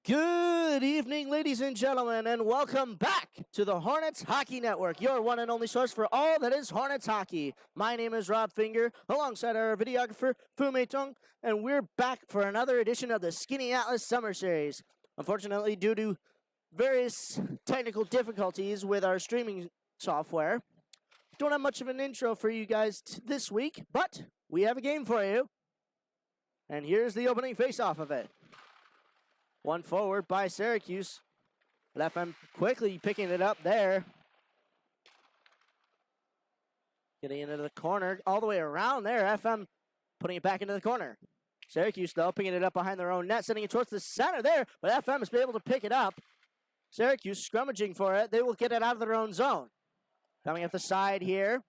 Good evening, ladies and gentlemen, and welcome back to the Hornets Hockey Network, your one and only source for all that is Hornets hockey. My name is Rob Finger, alongside our videographer, Fu-Mei Tung, and we're back for another edition of the Skaneateles Summer Series. Unfortunately, due to various technical difficulties with our streaming software, don't have much of an intro for you guys this week, but we have a game for you. And here's the opening face-off of it. One forward by Syracuse. But FM quickly picking it up there. Getting into the corner, all the way around there. FM putting it back into the corner. Syracuse, though, picking it up behind their own net, sending it towards the center there. But FM has been able to pick it up. Syracuse scrummaging for it. They will get it out of their own zone. Coming up the side here.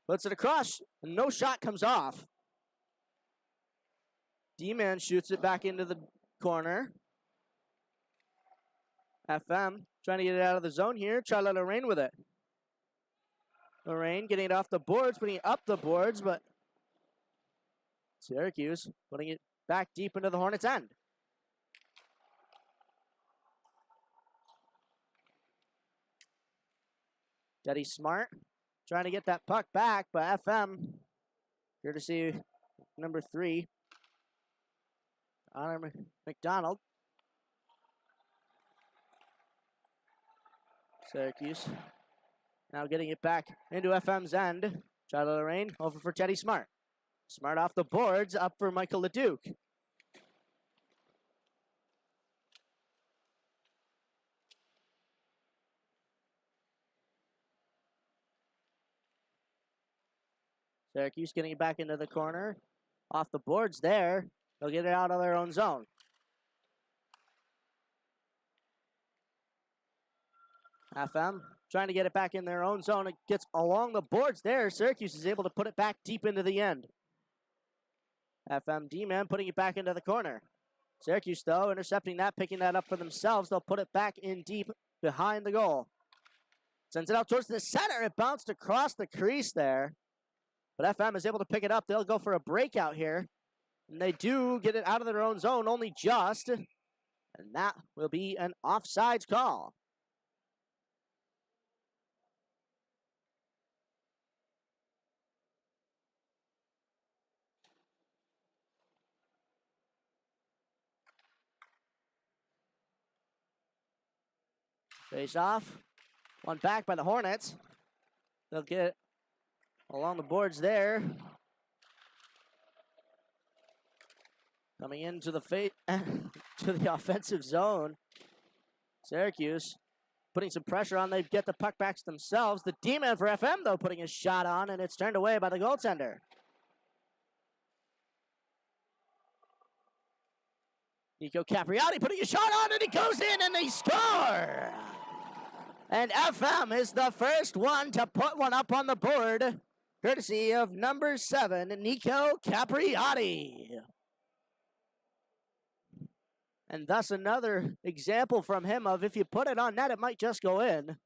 Puts it across. And no shot comes off. D-Man shoots it back into the corner. FM trying to get it out of the zone here. Try to let Lorraine with it. Lorraine getting it off the boards, putting it up the boards, but Syracuse putting it back deep into the Hornets' end. Teddy Smart trying to get that puck back, but FM, courtesy number 3, Honor McDonald. Syracuse now getting it back into FM's end. Charlotte Lorraine over for Teddy Smart. Smart off the boards, up for Michael LeDuc. Syracuse getting it back into the corner. Off the boards there. They'll get it out of their own zone. FM trying to get it back in their own zone. It gets along the boards there. Syracuse is able to put it back deep into the end. FM D-Man putting it back into the corner. Syracuse, though, intercepting that, picking that up for themselves. They'll put it back in deep behind the goal. Sends it out towards the center. It bounced across the crease there. But FM is able to pick it up. They'll go for a breakout here. And they do get it out of their own zone, only just. And that will be an offsides call. Face off. One back by the Hornets. They'll get along the boards there. Coming into the to the offensive zone. Syracuse putting some pressure on. They get the puck backs themselves. The D-Man for FM, though, putting a shot on, and it's turned away by the goaltender. Nico Capriati putting a shot on, and it goes in, and they score! And FM is the first one to put one up on the board, courtesy of number 7, Nico Capriati. And thus another example from him of if you put it on net, it might just go in.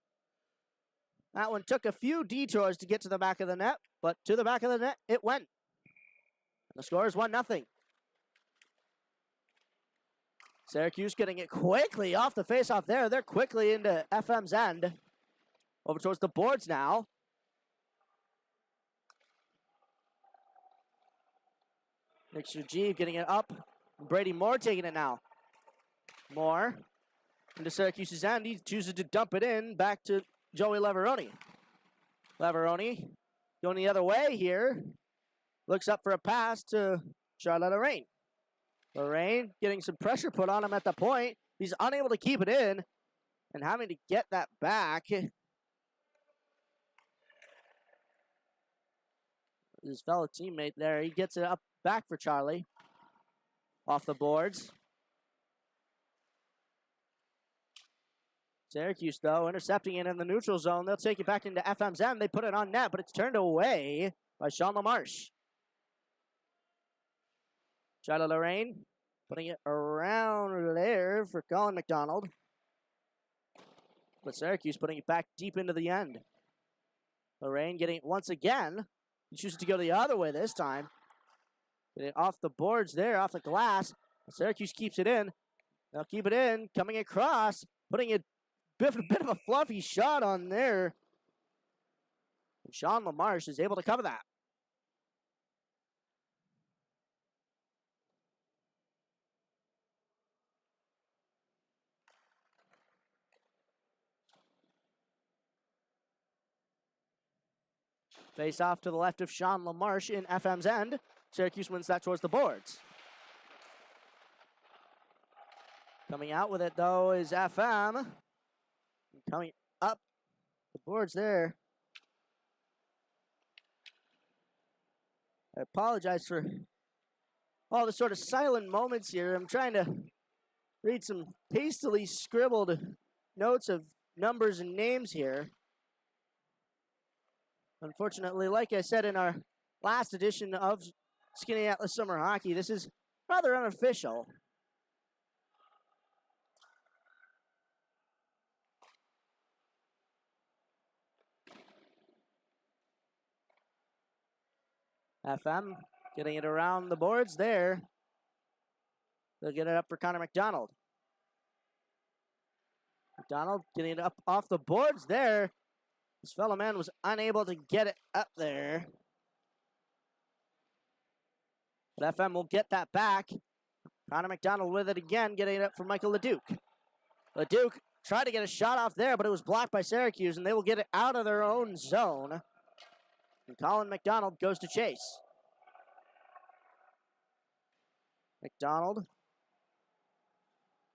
That one took a few detours to get to the back of the net, but to the back of the net, it went. And the score is 1-0. Syracuse getting it quickly off the faceoff there. They're quickly into FM's end. Over towards the boards now. Nick G getting it up. Brady Moore taking it now. Moore into Syracuse's end. He chooses to dump it in back to Joey Leveroni. Leveroni going the other way here. Looks up for a pass to Charlotte Lorraine. Lorraine getting some pressure put on him at the point. He's unable to keep it in and having to get that back. His fellow teammate there. He gets it up back for Charlie. Off the boards. Syracuse, though, intercepting it in the neutral zone. They'll take it back into FM's end. They put it on net, but it's turned away by Sean LaMarche. Charlotte Lorraine putting it around there for Colin McDonald. But Syracuse putting it back deep into the end. Lorraine getting it once again. He chooses to go the other way this time. Get it off the boards there, off the glass. Syracuse keeps it in. They'll keep it in, coming across, putting a bit of a fluffy shot on there. And Sean LaMarche is able to cover that. Face off to the left of Sean LaMarche in FM's end. Syracuse wins that towards the boards. Coming out with it, though, is FM. Coming up the boards there. I apologize for all the sort of silent moments here. I'm trying to read some hastily scribbled notes of numbers and names here. Unfortunately, like I said in our last edition of Skaneateles Summer Hockey, this is rather unofficial. FM getting it around the boards there. They'll get it up for Connor McDonald. McDonald getting it up off the boards there. This fellow man was unable to get it up there. But FM will get that back. Connor McDonald with it again, getting it up for Michael LeDuc. LeDuc tried to get a shot off there, but it was blocked by Syracuse, and they will get it out of their own zone. And Colin McDonald goes to chase. McDonald.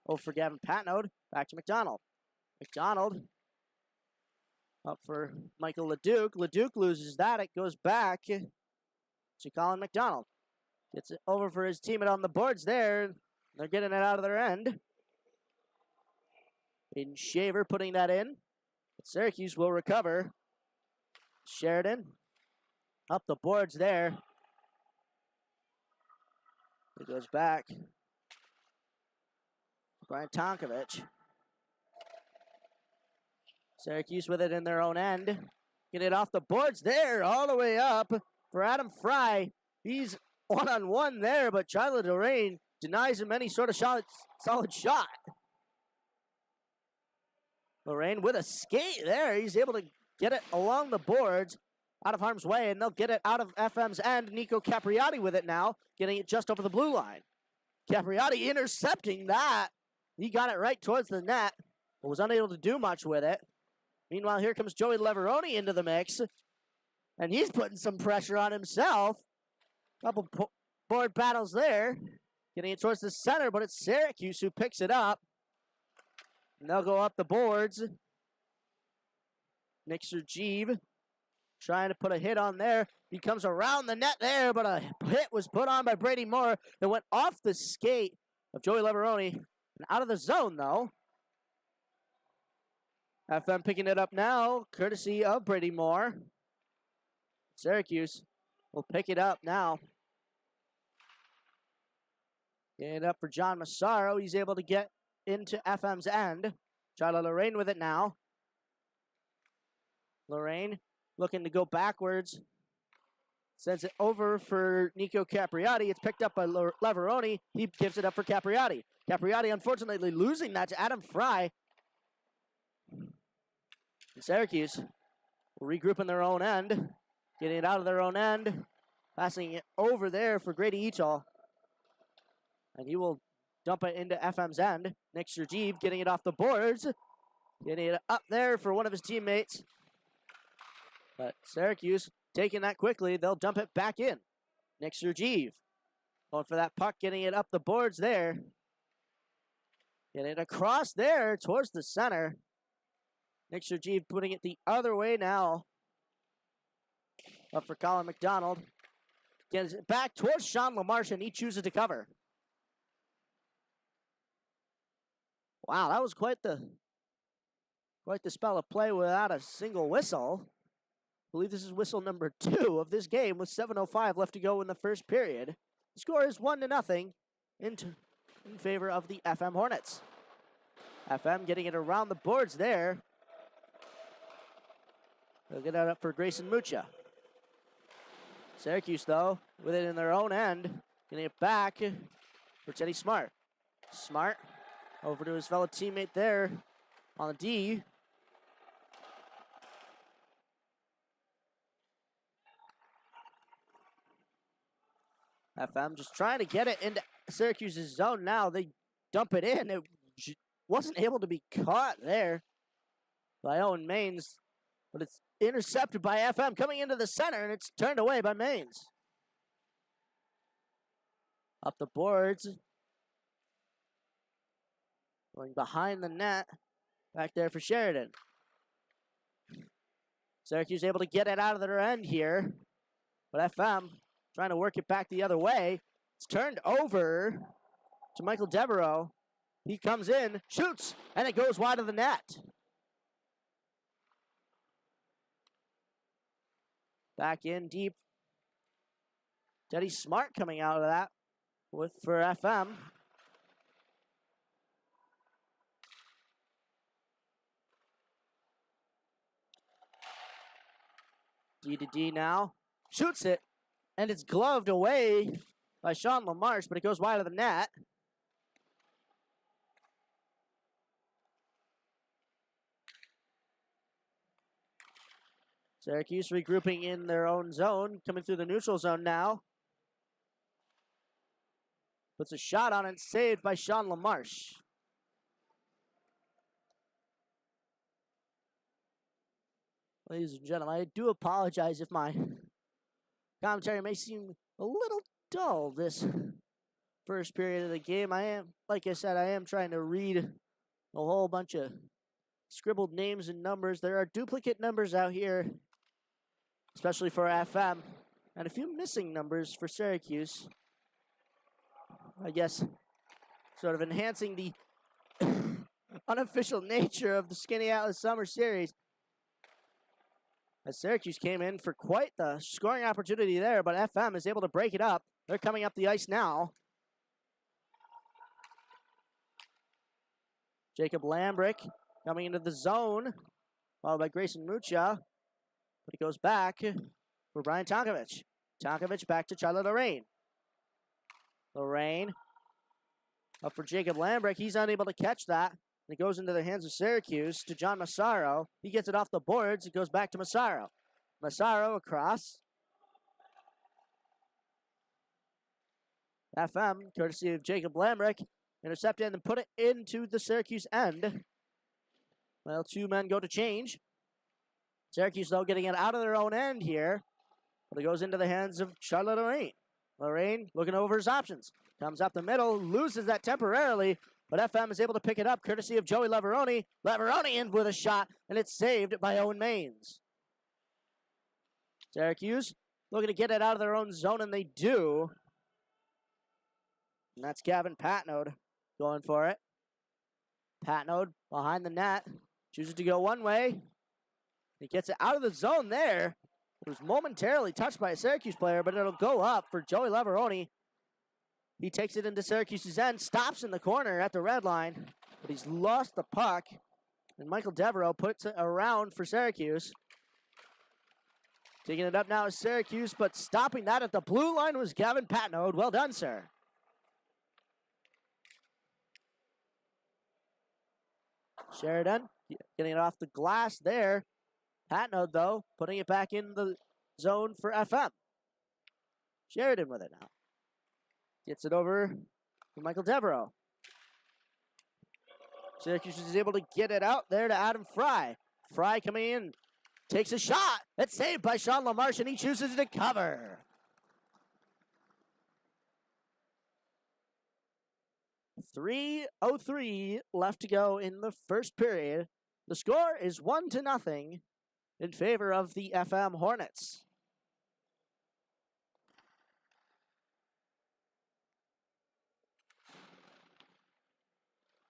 Oh, for Gavin Patnode. Back to McDonald. McDonald. Up for Michael LeDuc. LeDuc loses that. It goes back to Colin McDonald. Gets it over for his teammate on the boards there. They're getting it out of their end. Aiden Shaver putting that in. But Syracuse will recover. Sheridan up the boards there. It goes back. Brian Tonkovich. Syracuse with it in their own end. Get it off the boards there, all the way up for Adam Fry. He's one-on-one there, but Charlie Lorraine denies him any sort of solid shot. Lorraine with a skate there. He's able to get it along the boards, out of harm's way, and they'll get it out of FM's end. Nico Capriati with it now, getting it just over the blue line. Capriati intercepting that. He got it right towards the net, but was unable to do much with it. Meanwhile, here comes Joey Leveroni into the mix, and he's putting some pressure on himself. Couple board battles there. Getting it towards the center, but it's Syracuse who picks it up. And they'll go up the boards. Nick Sergeev trying to put a hit on there. He comes around the net there, but a hit was put on by Brady Moore that went off the skate of Joey Leveroni. And out of the zone, though. FM picking it up now, courtesy of Brady Moore. Syracuse will pick it up now. Getting it up for John Massaro. He's able to get into FM's end. Charlie Lorraine with it now. Lorraine looking to go backwards. Sends it over for Nico Capriati. It's picked up by Leveroni. He gives it up for Capriati. Capriati unfortunately losing that to Adam Fry. And Syracuse will regroup in their own end. Getting it out of their own end. Passing it over there for Grady Eachall. And he will dump it into FM's end. Nick Sergeev getting it off the boards. Getting it up there for one of his teammates. But Syracuse taking that quickly. They'll dump it back in. Nick Sergeev going for that puck. Getting it up the boards there. Getting it across there towards the center. Nick Sergeev putting it the other way now. Up for Colin McDonald. Gets it back towards Sean LaMarche, and he chooses to cover. Wow, that was quite the spell of play without a single whistle. I believe this is whistle number 2 of this game with 7:05 left to go in the first period. The score is 1-0 in favor of the FM Hornets. FM getting it around the boards there. They'll get that up for Grayson Mucha. Syracuse, though, with it in their own end. Getting it back for Teddy Smart. Smart over to his fellow teammate there on the D. FM just trying to get it into Syracuse's zone now. They dump it in. It wasn't able to be caught there by Owen Maines, but it's intercepted by FM coming into the center, and it's turned away by Maines. Up the boards. Going behind the net. Back there for Sheridan. Syracuse able to get it out of their end here, but FM trying to work it back the other way. It's turned over to Michael Devereaux. He comes in, shoots, and it goes wide of the net. Back in deep. Teddy Smart coming out of that for FM. D to D now. Shoots it. And it's gloved away by Sean LaMarche, but it goes wide of the net. Syracuse regrouping in their own zone, coming through the neutral zone now. Puts a shot on it, saved by Sean LaMarche. Ladies and gentlemen, I do apologize if my commentary may seem a little dull this first period of the game. Like I said, I am trying to read a whole bunch of scribbled names and numbers. There are duplicate numbers out here, especially for FM, and a few missing numbers for Syracuse. I guess sort of enhancing the unofficial nature of the Skaneateles Summer Series. As Syracuse came in for quite the scoring opportunity there, but FM is able to break it up. They're coming up the ice now. Jacob Lambrick coming into the zone, followed by Grayson Mucha. But he goes back for Brian Tonkovich. Tonkovich back to Charlie Lorraine. Lorraine up for Jacob Lambrick. He's unable to catch that. It goes into the hands of Syracuse to John Massaro. He gets it off the boards. It goes back to Massaro. Massaro across. FM, courtesy of Jacob Lambrick, intercepted and put it into the Syracuse end. Well, two men go to change. Syracuse, though, getting it out of their own end here. But it goes into the hands of Charlotte Lorraine. Lorraine looking over his options. Comes up the middle, loses that temporarily. But FM is able to pick it up, courtesy of Joey Leveroni. Leveroni in with a shot, and it's saved by Owen Maines. Syracuse looking to get it out of their own zone, and they do. And that's Gavin Patnode going for it. Patnode behind the net. Chooses to go one way. He gets it out of the zone there. It was momentarily touched by a Syracuse player, but it'll go up for Joey Leveroni. He takes it into Syracuse's end, stops in the corner at the red line, but he's lost the puck. And Michael Devereaux puts it around for Syracuse. Taking it up now is Syracuse, but stopping that at the blue line was Gavin Patnode. Well done, sir. Sheridan getting it off the glass there. Patnode, though, putting it back in the zone for FM. Sheridan with it now. Gets it over to Michael Devereaux. Syracuse is able to get it out there to Adam Fry. Fry coming in, takes a shot. It's saved by Sean LaMarche, and he chooses to cover. .303 left to go in the first period. The score is 1-0 in favor of the FM Hornets.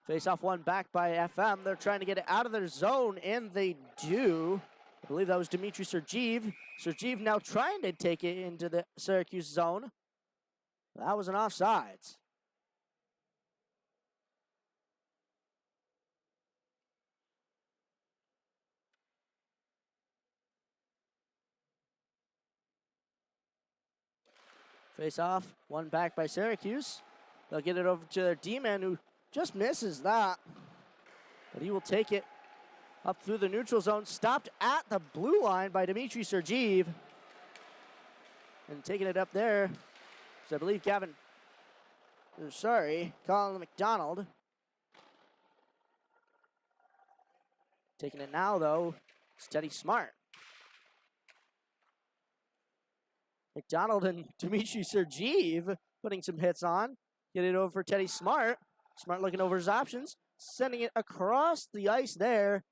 Face-off one back by FM. They're trying to get it out of their zone, and they do. I believe that was Dmitry Sergeev. Sergeev now trying to take it into the Syracuse zone. That was an offsides. Face-off, one back by Syracuse. They'll get it over to their D-man, who just misses that. But he will take it up through the neutral zone, stopped at the blue line by Dmitry Sergeev. And taking it up there, so I believe Colin McDonald. Taking it now, though, Teddy Smart. McDonald and Dmitry Sergeev putting some hits on. Get it over for Teddy Smart. Smart looking over his options, sending it across the ice there.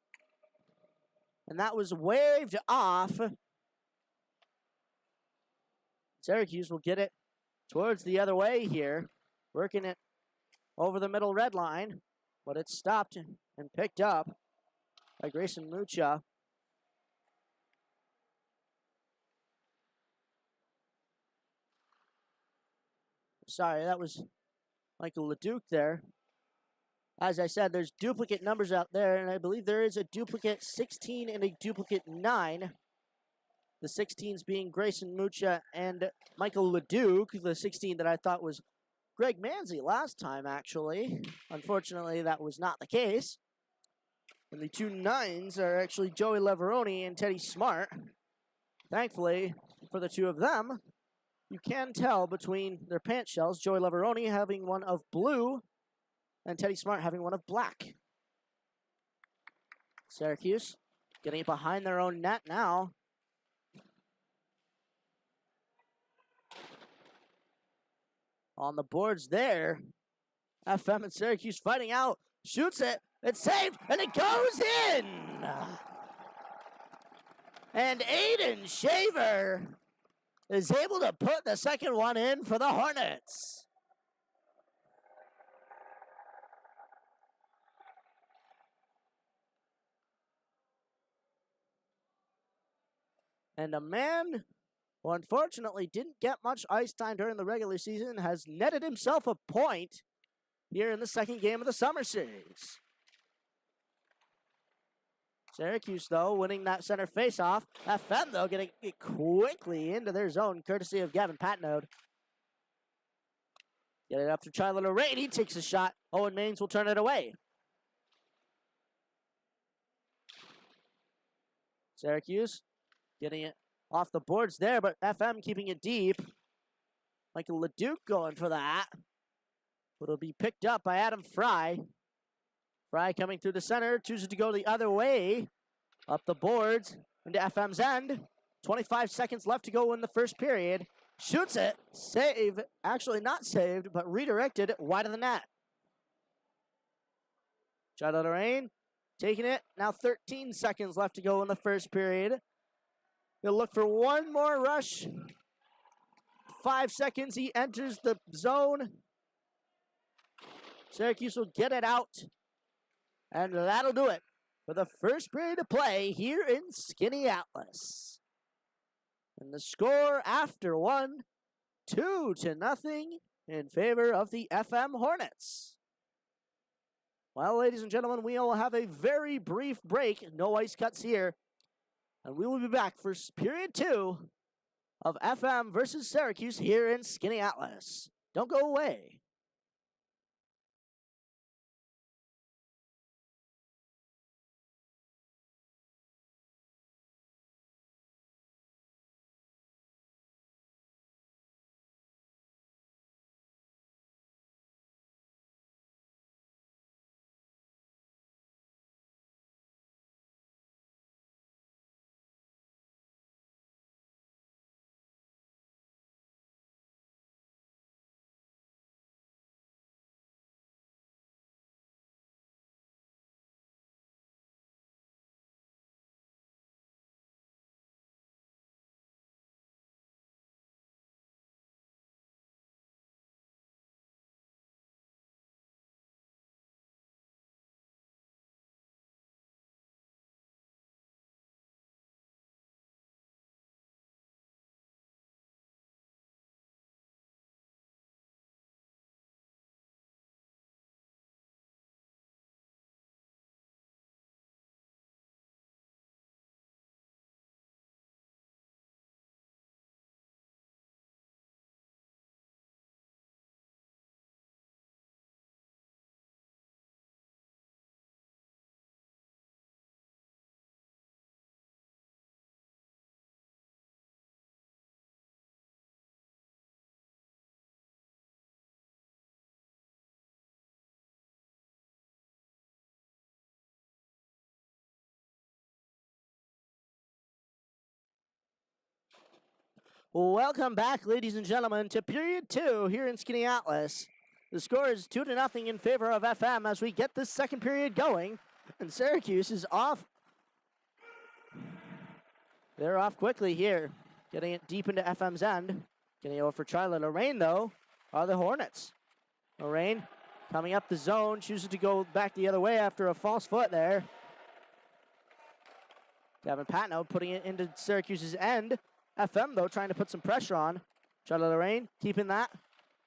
And that was waved off. Syracuse will get it towards the other way here, working it over the middle red line, but it's stopped and picked up by Grayson Mucha. Sorry, that was Michael Leduc there. As I said, there's duplicate numbers out there, and I believe there is a duplicate 16 and a duplicate 9. The 16s being Grayson Mucha and Michael Leduc. The 16 that I thought was Greg Manzi last time, actually. Unfortunately, that was not the case. And the 2 9s are actually Joey Leveroni and Teddy Smart. Thankfully, for the 2 of them, you can tell between their pant shells, Joey Leveroni having one of blue and Teddy Smart having one of black. Syracuse getting it behind their own net now. On the boards there, FM and Syracuse fighting out, shoots it, it's saved, and it goes in! And Aiden Shaver is able to put the second one in for the Hornets. And a man who unfortunately didn't get much ice time during the regular season has netted himself a point here in the second game of the summer series. Syracuse, though, winning that center faceoff. FM, though, getting it quickly into their zone, courtesy of Gavin Patnode. Get it up to Tyler Lorraine. He takes a shot. Owen Maines will turn it away. Syracuse getting it off the boards there, but FM keeping it deep. Michael Leduc going for that. But it'll be picked up by Adam Fry. Fry coming through the center, chooses to go the other way. Up the boards into FM's end. 25 seconds left to go in the first period. Shoots it. Save. Actually not saved, but redirected wide of the net. Charlotte Lorraine taking it. Now 13 seconds left to go in the first period. He'll look for one more rush. 5 seconds. He enters the zone. Syracuse will get it out. And that'll do it for the first period of play here in Skaneateles. And the score after one, 2-0 in favor of the FM Hornets. Well, ladies and gentlemen, we will have a very brief break. No ice cuts here. And we will be back for period 2 of FM versus Syracuse here in Skaneateles. Don't go away. Welcome back, ladies and gentlemen, to period 2 here in Skaneateles. The score is 2-0 in favor of FM as we get this second period going. And Syracuse is off. They're off quickly here, getting it deep into FM's end. Getting over for Charlotte Lorraine, though, are the Hornets. Lorraine coming up the zone, chooses to go back the other way after a false foot there. Gavin Patno putting it into Syracuse's end. FM, though, trying to put some pressure on. Charlotte Lorraine keeping that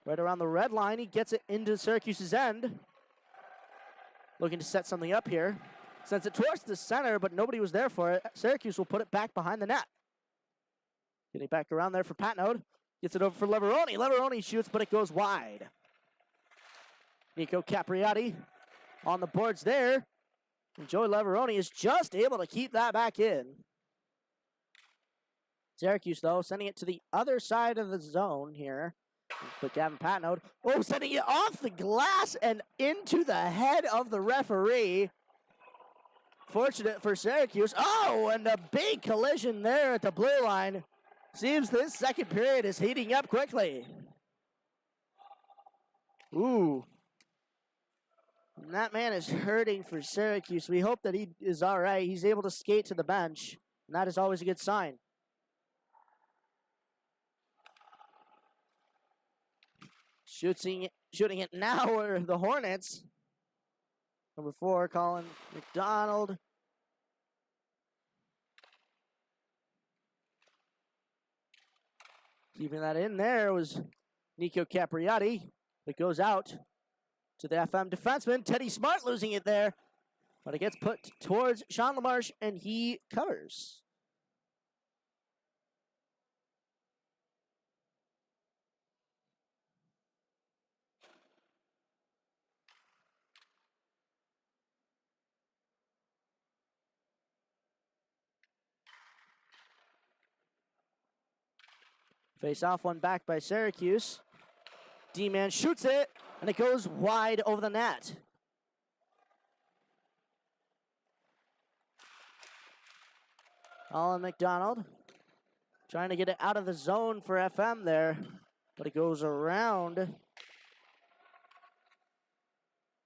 right around the red line. He gets it into Syracuse's end. Looking to set something up here. Sends it towards the center, but nobody was there for it. Syracuse will put it back behind the net. Getting back around there for Patnode. Gets it over for Leveroni. Leveroni shoots, but it goes wide. Nico Capriati on the boards there. And Joey Leveroni is just able to keep that back in. Syracuse, though, sending it to the other side of the zone here. But Gavin Patnode, sending it off the glass and into the head of the referee. Fortunate for Syracuse. And a big collision there at the blue line. Seems this second period is heating up quickly. Ooh. And that man is hurting for Syracuse. We hope that he is all right. He's able to skate to the bench, and that is always a good sign. Shooting it now are the Hornets. Number 4, Colin McDonald. Keeping that in there was Nico Capriati. It goes out to the FM defenseman. Teddy Smart losing it there. But it gets put towards Sean LaMarche, and he covers. Face off, one back by Syracuse. D-man shoots it, and it goes wide over the net. Colin McDonald trying to get it out of the zone for FM there, but it goes around.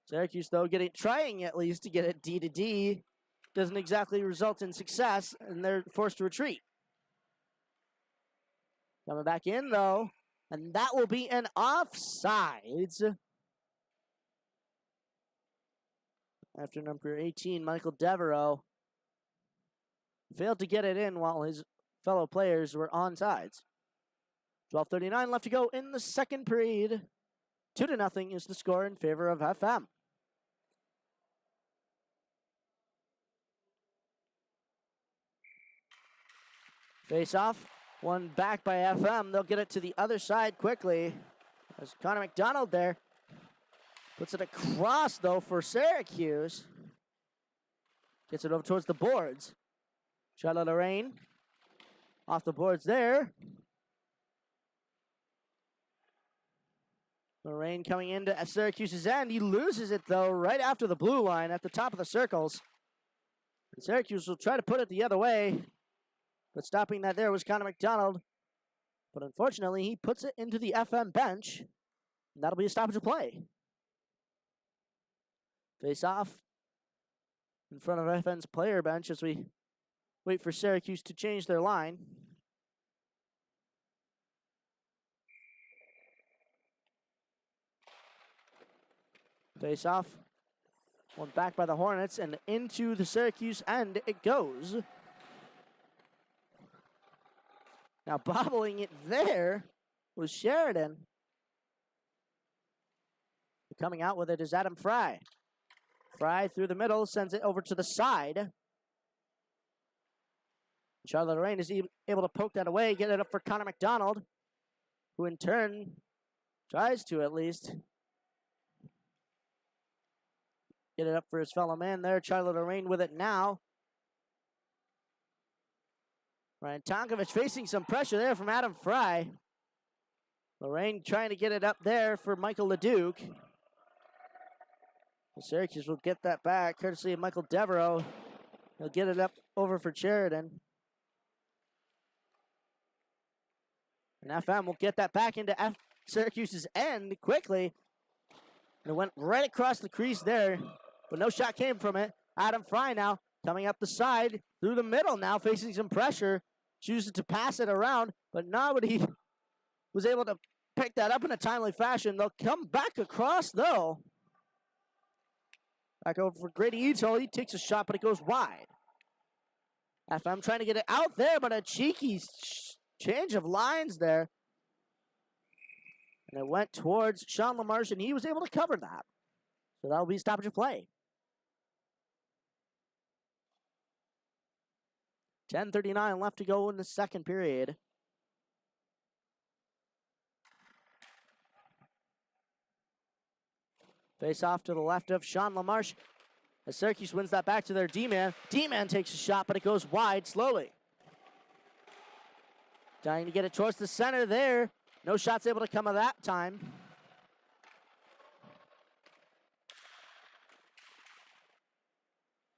Syracuse, though, trying at least to get it D to D. Doesn't exactly result in success, and they're forced to retreat. Coming back in, though, and that will be an offsides. After number 18, Michael Devereaux failed to get it in while his fellow players were on sides. 12:39 left to go in the second period. 2-0 is the score in favor of FM. Face off. One back by FM. They'll get it to the other side quickly. There's Connor McDonald there. Puts it across, though, for Syracuse. Gets it over towards the boards. Charlotte Lorraine off the boards there. Lorraine coming into Syracuse's end. He loses it, though, right after the blue line at the top of the circles. And Syracuse will try to put it the other way. But stopping that there was Connor McDonald. But unfortunately, he puts it into the FM bench. And that'll be a stoppage of play. Face off in front of FN's player bench as we wait for Syracuse to change their line. Face off. One back by the Hornets and into the Syracuse end it goes. Now bobbling it there was Sheridan. Coming out with it is Adam Fry. Fry through the middle, sends it over to the side. Charlotte Lorraine is able to poke that away, get it up for Connor McDonald, who in turn tries to at least get it up for his fellow man there. Charlotte Lorraine with it now. Ryan Tonkovich facing some pressure there from Adam Fry. Lorraine trying to get it up there for Michael Leduc. Syracuse will get that back, courtesy of Michael Devereaux. He'll get it up over for Sheridan. And FM will get that back into Syracuse's end quickly. And it went right across the crease there, but no shot came from it. Adam Fry now coming up the side through the middle now, facing some pressure. Chooses to pass it around, but nobody was able to pick that up in a timely fashion. They'll come back across, though. Back over for Grady Ito. He takes a shot, but it goes wide. FM trying to get it out there, but a cheeky change of lines there. And it went towards Sean LaMarche, and he was able to cover that. So that'll be stoppage of play. 10:39 left to go in the second period. Face off to the left of Sean LaMarche. As Syracuse wins that back to their D-man. D-man takes a shot, but it goes wide slowly. Trying to get it towards the center there. No shots able to come of that time.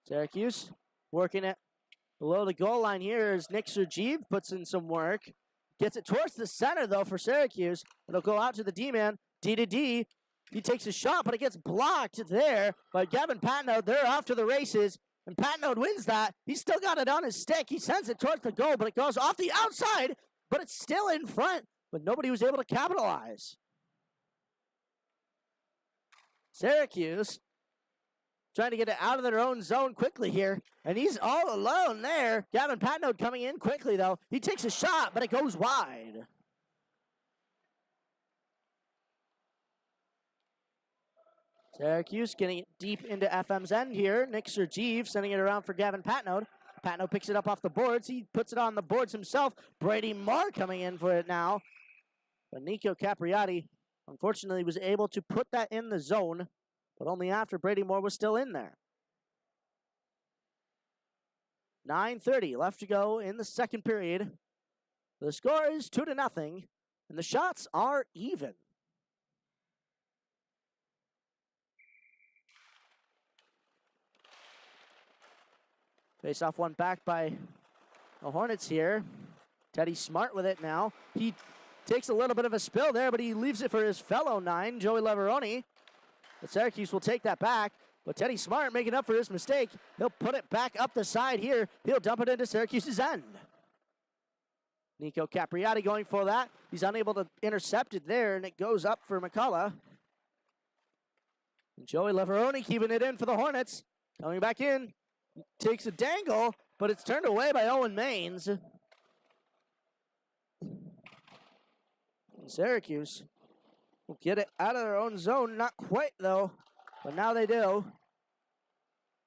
Syracuse working it below the goal line here as Nick Sergeev puts in some work. Gets it towards the center, though, for Syracuse. It'll go out to the D-man. D to D. He takes a shot, but it gets blocked there by Gavin Patnode. They're off to the races, and Patnode wins that. He's still got it on his stick. He sends it towards the goal, but it goes off the outside, but it's still in front, but nobody was able to capitalize. Syracuse trying to get it out of their own zone quickly here, and he's all alone there. Gavin Patnode coming in quickly, though. He takes a shot, but it goes wide. Syracuse getting it deep into FM's end here. Nick Sergeev sending it around for Gavin Patnode. Patnode picks it up off the boards. He puts it on the boards himself. Brady Marr coming in for it now. But Nico Capriati, unfortunately, was able to put that in the zone, but only after Brady Moore was still in there. 9:30 left to go in the second period. The score is 2-0, and the shots are even. Face off one back by the Hornets here. Teddy Smart with it now. He takes a little bit of a spill there, but he leaves it for his fellow 9, Joey Leveroni. But Syracuse will take that back. But Teddy Smart making up for his mistake. He'll put it back up the side here. He'll dump it into Syracuse's end. Nico Capriati going for that. He's unable to intercept it there, and it goes up for McCullough. And Joey Leveroni keeping it in for the Hornets. Coming back in. Takes a dangle, but it's turned away by Owen Maines. Syracuse will get it out of their own zone. Not quite, though, but now they do.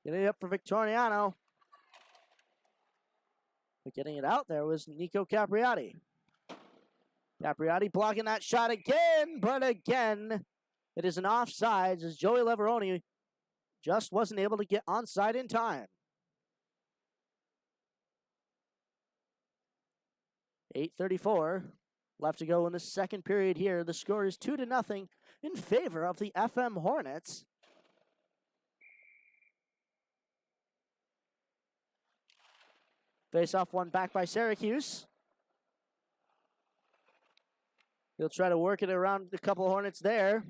Getting it up for Victoriano. But getting it out there was Nico Capriati. Capriati blocking that shot again, but again, it is an offsides as Joey Leveroni just wasn't able to get onside in time. 8:34 left to go in the second period here. The score is 2-0 in favor of the FM Hornets. Face off one back by Syracuse. He'll try to work it around a couple Hornets there.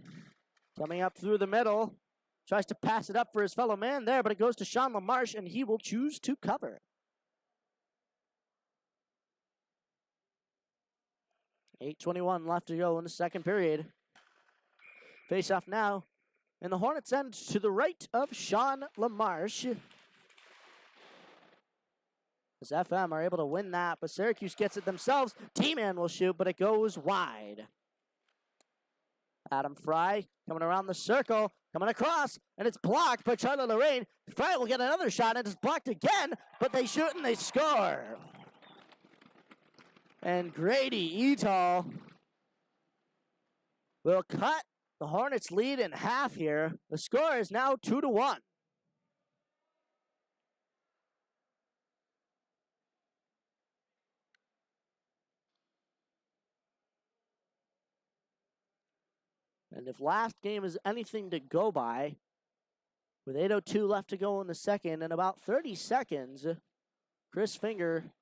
Coming up through the middle. Tries to pass it up for his fellow man there, but it goes to Sean LaMarche, and he will choose to cover. 8:21 left to go in the second period. Face off now, and the Hornets end to the right of Sean LaMarche. As FM are able to win that, but Syracuse gets it themselves. T-Man will shoot, but it goes wide. Adam Fry coming around the circle, coming across, and it's blocked by Charlie Lorraine. Fry will get another shot, and it's blocked again, but they shoot and they score. And Grady Etal will cut the Hornets' lead in half here. The score is now 2-1. And if last game is anything to go by, with 8:02 left to go in the second and about 30 seconds, Chris Finger,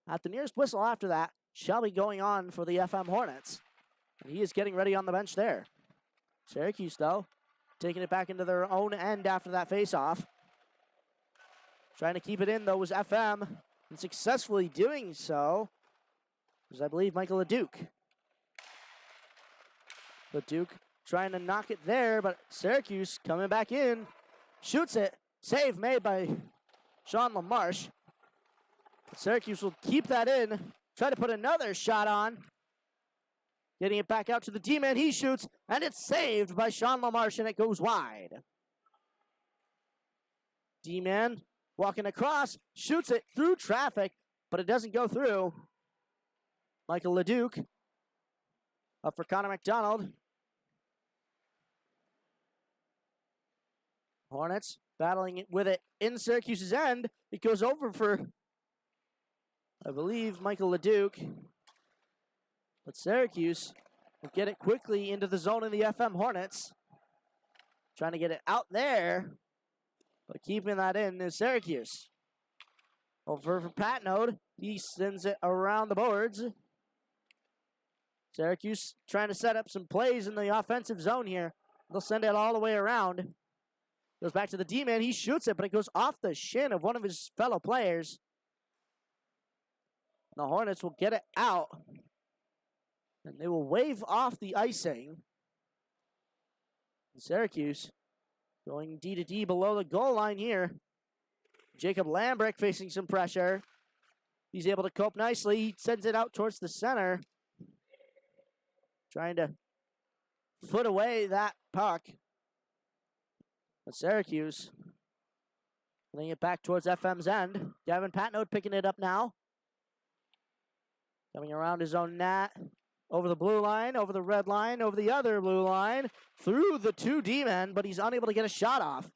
at the nearest whistle after that, shall be going on for the FM Hornets. And he is getting ready on the bench there. Syracuse, though, taking it back into their own end after that faceoff. Trying to keep it in, though, was FM, and successfully doing so was, I believe, Michael LeDuc. LeDuc trying to knock it there, but Syracuse coming back in, shoots it. Save made by Sean LaMarche. Syracuse will keep that in, try to put another shot on. Getting it back out to the D-man, he shoots, and it's saved by Sean LaMarche, and it goes wide. D-man walking across, shoots it through traffic, but it doesn't go through. Michael LeDuc up for Connor McDonald. Hornets battling it with it in Syracuse's end. It goes over for, I believe, Michael LeDuc. But Syracuse will get it quickly into the zone in the FM Hornets. Trying to get it out there, but keeping that in is Syracuse. Over for Patnode. He sends it around the boards. Syracuse trying to set up some plays in the offensive zone here. They'll send it all the way around. Goes back to the D-man. He shoots it, but it goes off the shin of one of his fellow players. The Hornets will get it out. And they will wave off the icing. Syracuse going D to D below the goal line here. Jacob Lambrick facing some pressure. He's able to cope nicely. He sends it out towards the center. Trying to foot away that puck. But Syracuse putting it back towards FM's end. Gavin Patnode picking it up now. Coming around his own net. Over the blue line, over the red line, over the other blue line. Through the two D-men, but he's unable to get a shot off.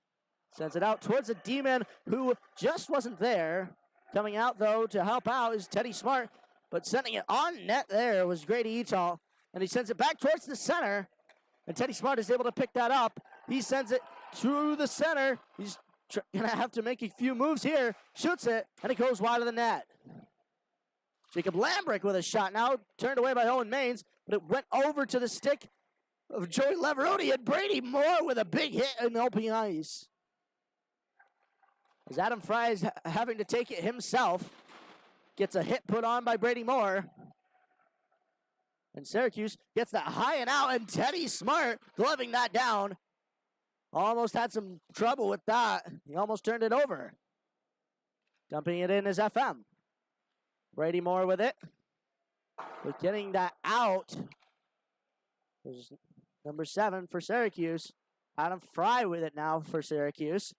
Sends it out towards a D-man who just wasn't there. Coming out, though, to help out is Teddy Smart. But sending it on net there was Grady Etal. And he sends it back towards the center. And Teddy Smart is able to pick that up. He sends it through the center. He's going to have to make a few moves here. Shoots it, and it goes wide of the net. Jacob Lambrick with a shot now, turned away by Owen Maines, but it went over to the stick of Joey Leveroni, and Brady Moore with a big hit in open ice. As Adam Fry is having to take it himself, gets a hit put on by Brady Moore. And Syracuse gets that high and out, and Teddy Smart gloving that down. Almost had some trouble with that. He almost turned it over. Dumping it in is FM. Brady Moore with it. But getting that out is number 7 for Syracuse. Adam Fry with it now for Syracuse.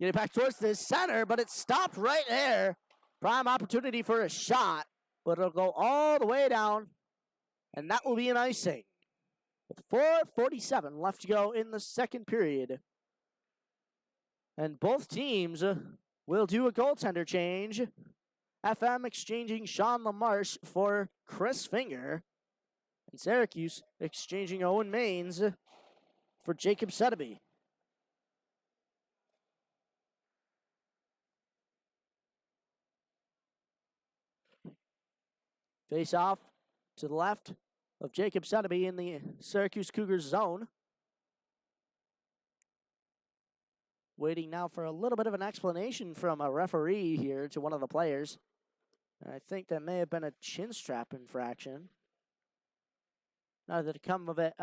Getting back towards the center, but it stopped right there. Prime opportunity for a shot, but it'll go all the way down, and that will be an icing. With 4:47 left to go in the second period. And both teams will do a goaltender change. FM exchanging Sean LaMarche for Chris Finger. And Syracuse exchanging Owen Maines for Jacob Setterby. Face off to the left of Jacob Setterby in the Syracuse Cougars zone. Waiting now for a little bit of an explanation from a referee here to one of the players. And I think that may have been a chin strap infraction. Nothing to come of it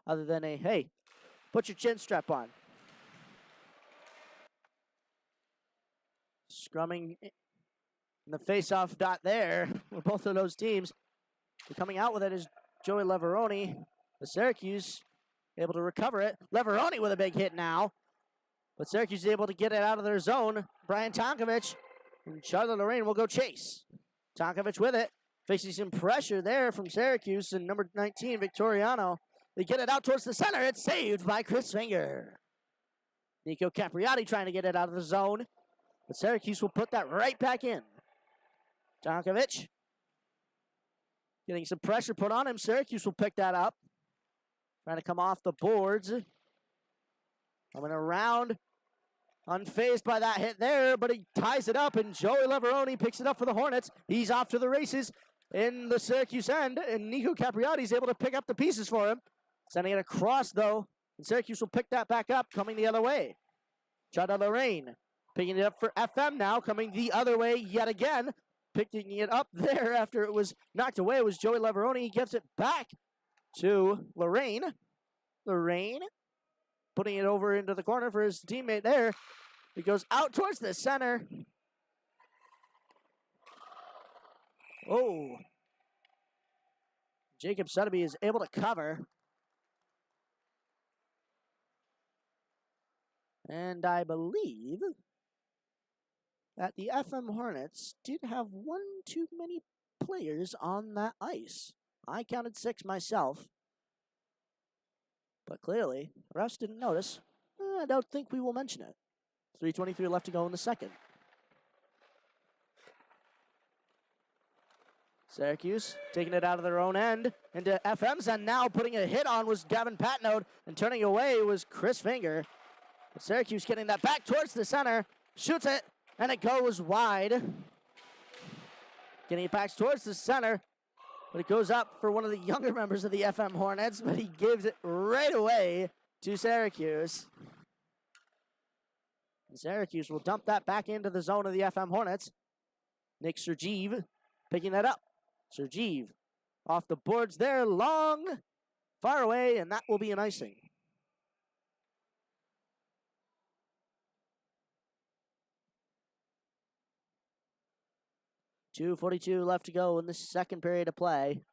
other than a, hey, put your chin strap on. Scrumming in the face-off dot there with both of those teams. Coming out with it is Joey Leveroni. The Syracuse able to recover it. Leveroni with a big hit now. But Syracuse is able to get it out of their zone. Brian Tonkovich and Charlotte Lorraine will go chase. Tonkovich with it. Facing some pressure there from Syracuse and number 19, Victoriano. They get it out towards the center. It's saved by Chris Finger. Nico Capriati trying to get it out of the zone. But Syracuse will put that right back in. Tonkovich getting some pressure put on him. Syracuse will pick that up. Trying to come off the boards. Coming around. Unfazed by that hit there, but he ties it up, and Joey Leveroni picks it up for the Hornets. He's off to the races. in the Syracuse end, and Nico Capriati is able to pick up the pieces for him. Sending it across, though, and Syracuse will pick that back up, coming the other way. Chada Lorraine picking it up for FM now, coming the other way yet again. Picking it up there after it was knocked away. It was Joey Leveroni. He gives it back to Lorraine. Lorraine putting it over into the corner for his teammate there. It goes out towards the center. Oh. Jacob Suddaby is able to cover. And I believe that the FM Hornets did have one too many players on that ice. I counted 6 myself. But clearly, the refs didn't notice. I don't think we will mention it. 3:23 left to go in the second. Syracuse taking it out of their own end into FM's end now. Putting a hit on was Gavin Patnode, and turning away was Chris Finger. But Syracuse getting that back towards the center. Shoots it, and it goes wide. Getting it back towards the center. But it goes up for one of the younger members of the FM Hornets, but he gives it right away to Syracuse. And Syracuse will dump that back into the zone of the FM Hornets. Nick Sergeev picking that up. Sergeev off the boards there, long, far away, and that will be an icing. .2:42 left to go in the second period of play.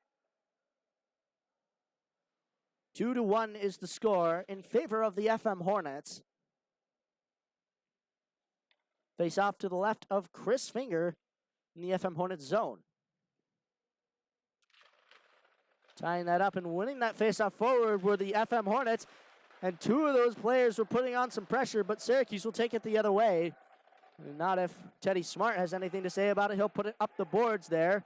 2-1 is the score in favor of the FM Hornets. Face off to the left of Chris Finger in the FM Hornets zone. Tying that up and winning that face-off forward were the FM Hornets. And 2 of those players were putting on some pressure, but Syracuse will take it the other way. Not if Teddy Smart has anything to say about it. He'll put it up the boards there.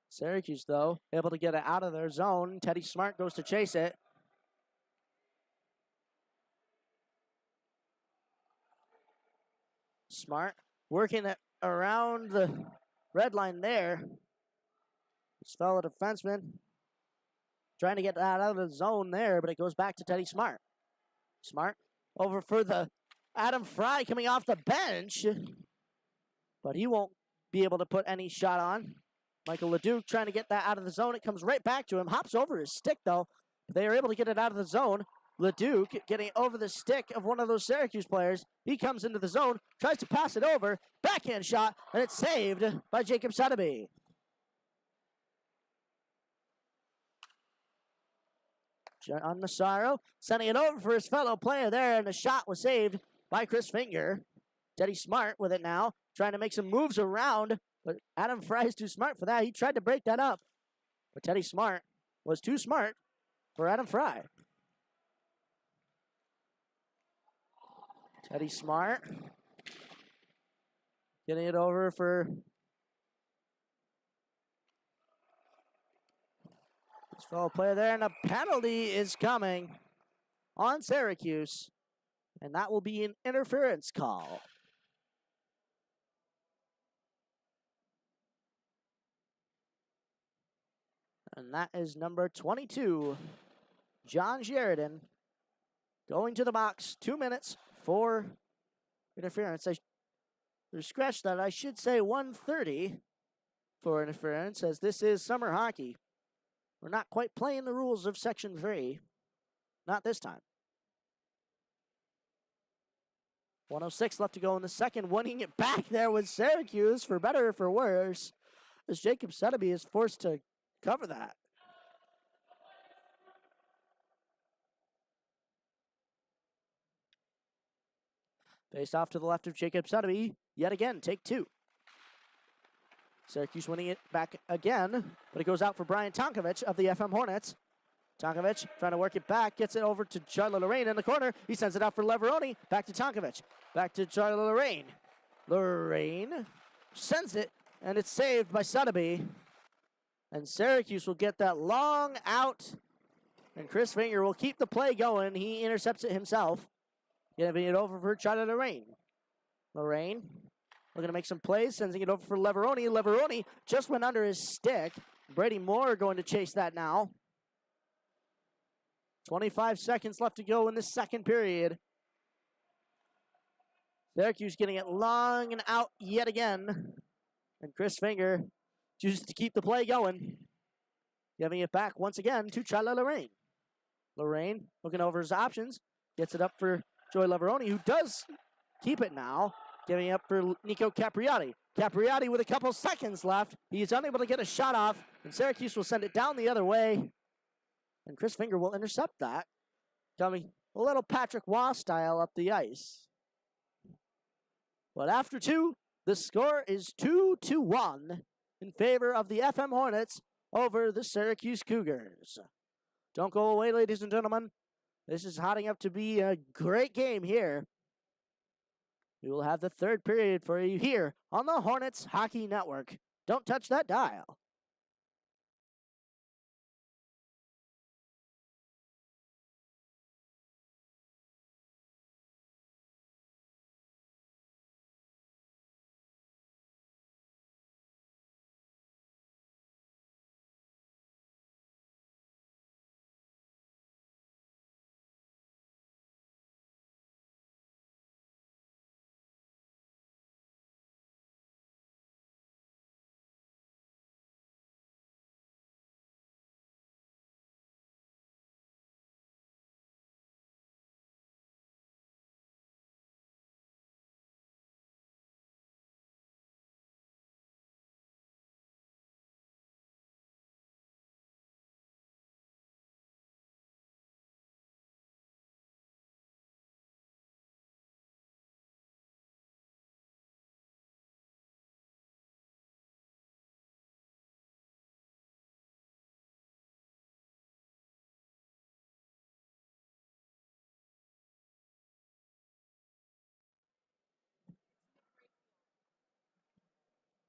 Syracuse, though, able to get it out of their zone. Teddy Smart goes to chase it. Smart working it around the red line there. This fellow defenseman trying to get that out of the zone there, but it goes back to Teddy Smart. Smart over for the Adam Fry coming off the bench, but he won't be able to put any shot on. Michael Leduc trying to get that out of the zone. It comes right back to him. Hops over his stick, though. They are able to get it out of the zone. Leduc getting over the stick of one of those Syracuse players. He comes into the zone, tries to pass it over. Backhand shot, and it's saved by Jacob Suddaby. John Massaro sending it over for his fellow player there, and the shot was saved by Chris Finger. Teddy Smart with it now, trying to make some moves around, but Adam Fry is too smart for that. He tried to break that up, but Teddy Smart was too smart for Adam Fry. Teddy Smart getting it over for his fellow player there, and a penalty is coming on Syracuse, and that will be an interference call. And that is number 22, John Sheridan, going to the box. 2 minutes for interference. I scratched that. I should say 1:30 for interference, as this is summer hockey. We're not quite playing the rules of Section 3. Not this time. 1:06 left to go in the second. Winning it back there with Syracuse, for better or for worse, as Jacob Suddaby is forced to cover that. Face off to the left of Jacob Suddaby. Yet again, take 2. Syracuse winning it back again, but it goes out for Brian Tonkovich of the FM Hornets. Tonkovich trying to work it back, gets it over to Charlie Lorraine in the corner. He sends it out for Leveroni. Back to Tonkovich. Back to Charlie Lorraine. Lorraine sends it, and it's saved by Suddaby. And Syracuse will get that long out, and Chris Finger will keep the play going. He intercepts it himself. Giving it over for Charlie Lorraine. Lorraine looking to make some plays, sending it over for Leveroni. Leveroni just went under his stick. Brady Moore going to chase that now. 25 seconds left to go in the second period. Syracuse getting it long and out yet again. And Chris Finger chooses to keep the play going. Giving it back once again to Charlotte Lorraine. Lorraine looking over his options. Gets it up for Joey Leveroni, who does keep it now. Giving it up for Nico Capriati. Capriati with a couple seconds left. He is unable to get a shot off, and Syracuse will send it down the other way. And Chris Finger will intercept that. Coming a little Patrick Waugh style up the ice. But after two, the score is 2-1 in favor of the FM Hornets over the Syracuse Cougars. Don't go away, ladies and gentlemen. This is hotting up to be a great game here. We will have the third period for you here on the Hornets Hockey Network. Don't touch that dial.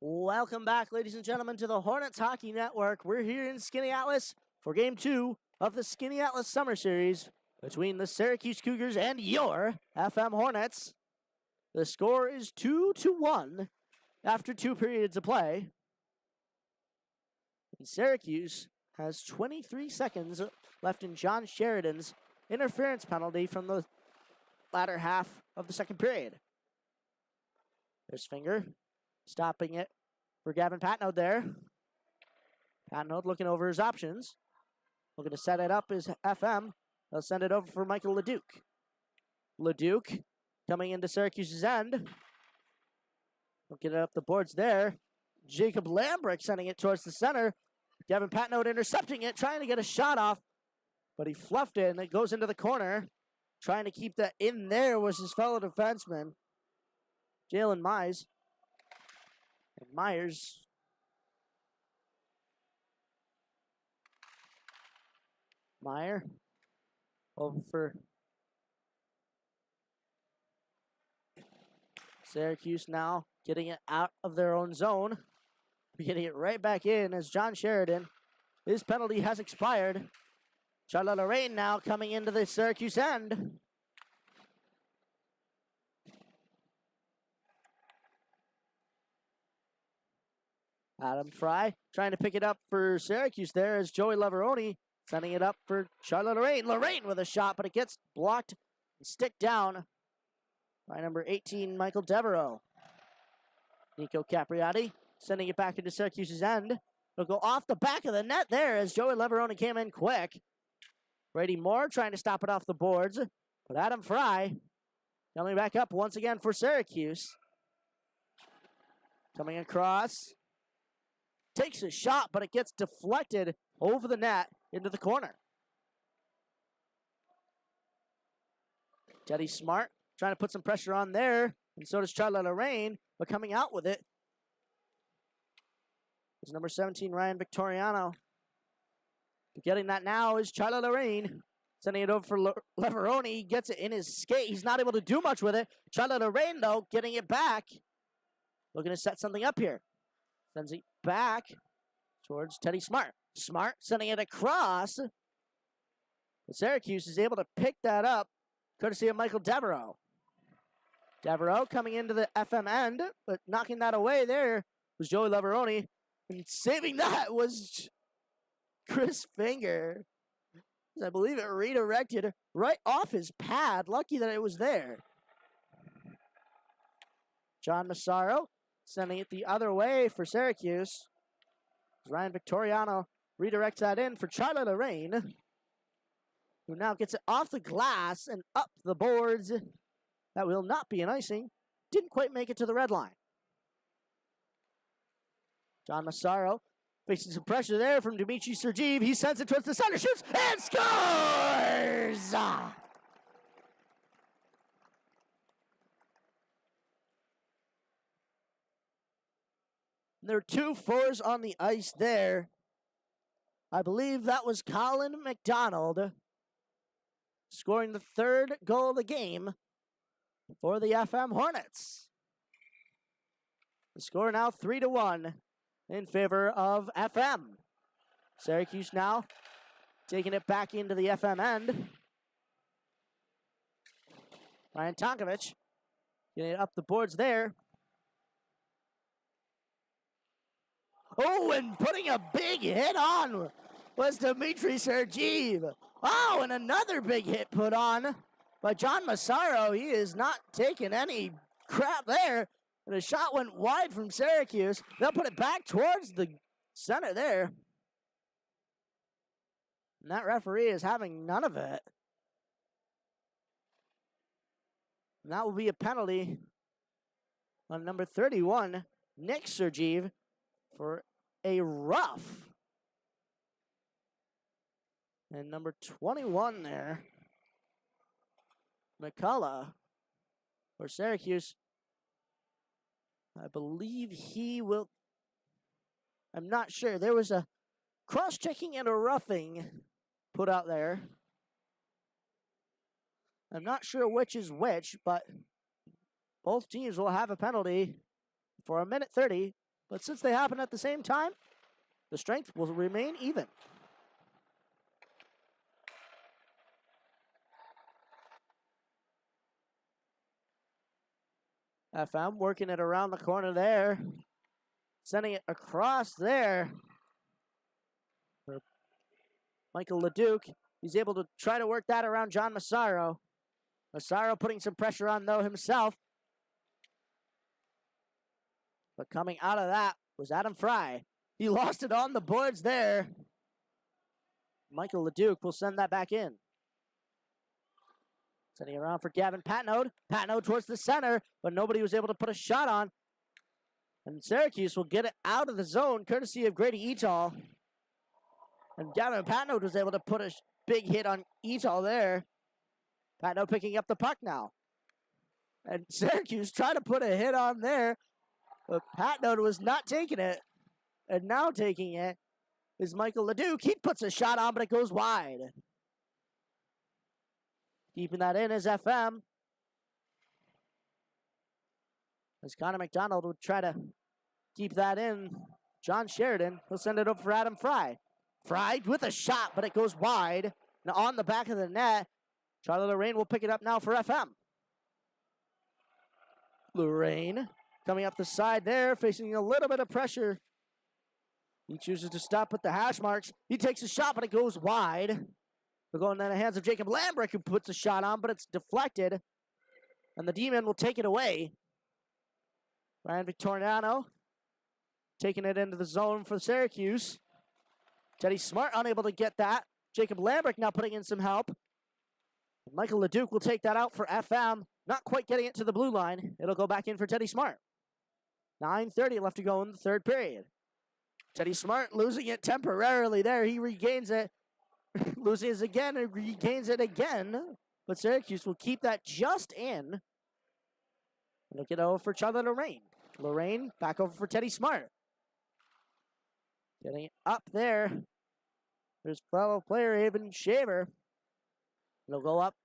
Welcome back, ladies and gentlemen, to the Hornets Hockey Network. We're here in Skaneateles for Game 2 of the Skaneateles Summer Series between the Syracuse Cougars and your FM Hornets. The score is 2-1 after 2 periods of play. And Syracuse has 23 seconds left in John Sheridan's interference penalty from the latter half of the second period. There's Finger. Stopping it for Gavin Patnode there. Patnode looking over his options. Looking to set it up is FM. They'll send it over for Michael Leduc. Leduc coming into Syracuse's end. Looking it up the boards there. Jacob Lambrick sending it towards the center. Gavin Patnode intercepting it, trying to get a shot off. But he fluffed it and it goes into the corner. Trying to keep that in there was his fellow defenseman, Jalen Mize. And Myers Meyer over for Syracuse now, getting it out of their own zone. Getting it right back in as John Sheridan. His penalty has expired. Charlotte Lorraine now coming into the Syracuse end. Adam Fry trying to pick it up for Syracuse there as Joey Leveroni sending it up for Charlotte Lorraine. Lorraine with a shot, but it gets blocked and stick down by number 18, Michael Devereaux. Nico Capriati sending it back into Syracuse's end. It'll go off the back of the net there as Joey Leveroni came in quick. Brady Moore trying to stop it off the boards, but Adam Fry coming back up once again for Syracuse. Coming across. Takes a shot, but it gets deflected over the net into the corner. Teddy Smart trying to put some pressure on there, and so does Charlotte Lorraine, but coming out with it is number 17, Ryan Victoriano. Getting that now is Charlotte Lorraine. Sending it over for Leveroni. He gets it in his skate. He's not able to do much with it. Charlotte Lorraine, though, getting it back. Looking to set something up here. Sends it back towards Teddy Smart. Smart sending it across. But Syracuse is able to pick that up, courtesy of Michael Devereaux. Devereaux coming into the FM end, but knocking that away there was Joey Leveroni. And saving that was Chris Finger. I believe it redirected right off his pad. Lucky that it was there. John Massaro sending it the other way for Syracuse. Ryan Victoriano redirects that in for Charlie Lorraine, who now gets it off the glass and up the boards. That will not be an icing. Didn't quite make it to the red line. John Massaro facing some pressure there from Dmitry Sergeev. He sends it towards the center, shoots, and scores! There are 2 fours on the ice there. I believe that was Colin McDonald scoring the 3rd goal of the game for the FM Hornets. The score now 3-1 in favor of FM. Syracuse now taking it back into the FM end. Ryan Tonkovich getting it up the boards there. Oh, and putting a big hit on was Dmitry Sergeev. Oh, and another big hit put on by John Massaro. He is not taking any crap there. And the shot went wide from Syracuse. They'll put it back towards the center there. And that referee is having none of it. And that will be a penalty on number 31, Nick Sergeev, for a rough. And number 21 there, McCullough, for Syracuse. I believe he will. I'm not sure. There was a cross-checking and a roughing put out there. I'm not sure which is which, but both teams will have a penalty for 1:30. But since they happen at the same time, the strength will remain even. FM working it around the corner there. Sending it across there. For Michael Leduc. He's able to try to work that around John Massaro. Massaro putting some pressure on, though, himself. But coming out of that was Adam Fry. He lost it on the boards there. Michael Leduc will send that back in. Sending it around for Gavin Patnode. Patnode towards the center, but nobody was able to put a shot on. And Syracuse will get it out of the zone, courtesy of Grady Etal. And Gavin Patnode was able to put a big hit on Etal there. Patnode picking up the puck now. And Syracuse trying to put a hit on there, but Patnode was not taking it. And now taking it is Michael Leduc. He puts a shot on, but it goes wide. Keeping that in is FM. As Connor McDonald would try to keep that in. John Sheridan will send it over for Adam Fry. Fry with a shot, but it goes wide. Now on the back of the net. Charlie Lorraine will pick it up now for FM. Lorraine coming up the side there, facing a little bit of pressure. He chooses to stop at the hash marks. He takes a shot, but it goes wide. We're going in the hands of Jacob Lambrick, who puts a shot on, but it's deflected. And the D-man will take it away. Ryan Victoriano taking it into the zone for Syracuse. Teddy Smart unable to get that. Jacob Lambrick now putting in some help. Michael Leduc will take that out for FM. Not quite getting it to the blue line. It'll go back in for Teddy Smart. 9:30 left to go in the third period. Teddy Smart losing it temporarily there. He regains it. Losing it again and regains it again. But Syracuse will keep that just in. Look it over for Charlie Lorraine. Lorraine back over for Teddy Smart. Getting up there. There's fellow player Haven Shaver. It'll go up